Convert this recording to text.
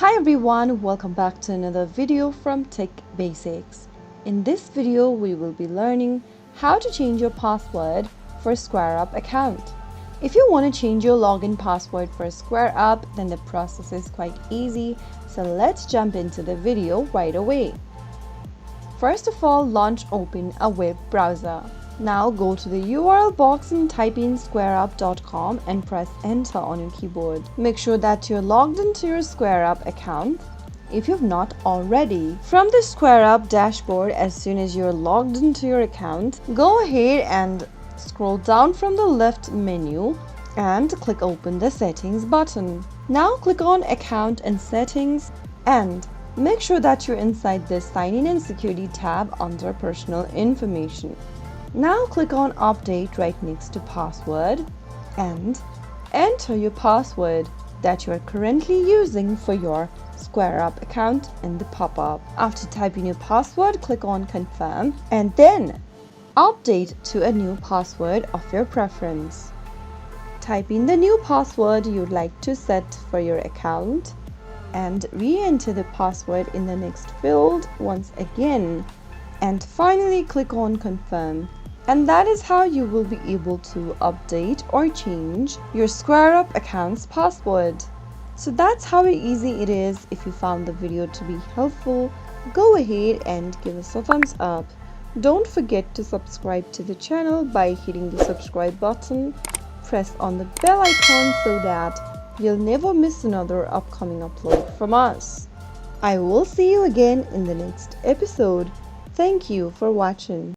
Hi everyone, welcome back to another video from Tech Basics. In this video, we will be learning how to change your password for SquareUp account. If you want to change your login password for SquareUp, then the process is quite easy, so let's jump into the video right away. First of all, open a web browser. Now go to the URL box and type in squareup.com and press enter on your keyboard. Make sure that you're logged into your SquareUp account if you've not already. From the SquareUp dashboard, as soon as you're logged into your account, go ahead and scroll down from the left menu and click open the settings button. Now click on account and settings and make sure that you're inside the sign in and security tab under personal information. Now click on update right next to password and enter your password that you are currently using for your SquareUp account in the pop-up. After typing your password, click on confirm and then update to a new password of your preference. Type in the new password you'd like to set for your account and re-enter the password in the next field once again, and finally click on confirm. And that is how you will be able to update or change your SquareUp account's password. So that's how easy it is. If you found the video to be helpful, go ahead and give us a thumbs up. Don't forget to subscribe to the channel by hitting the subscribe button. Press on the bell icon so that you'll never miss another upcoming upload from us. I will see you again in the next episode. Thank you for watching.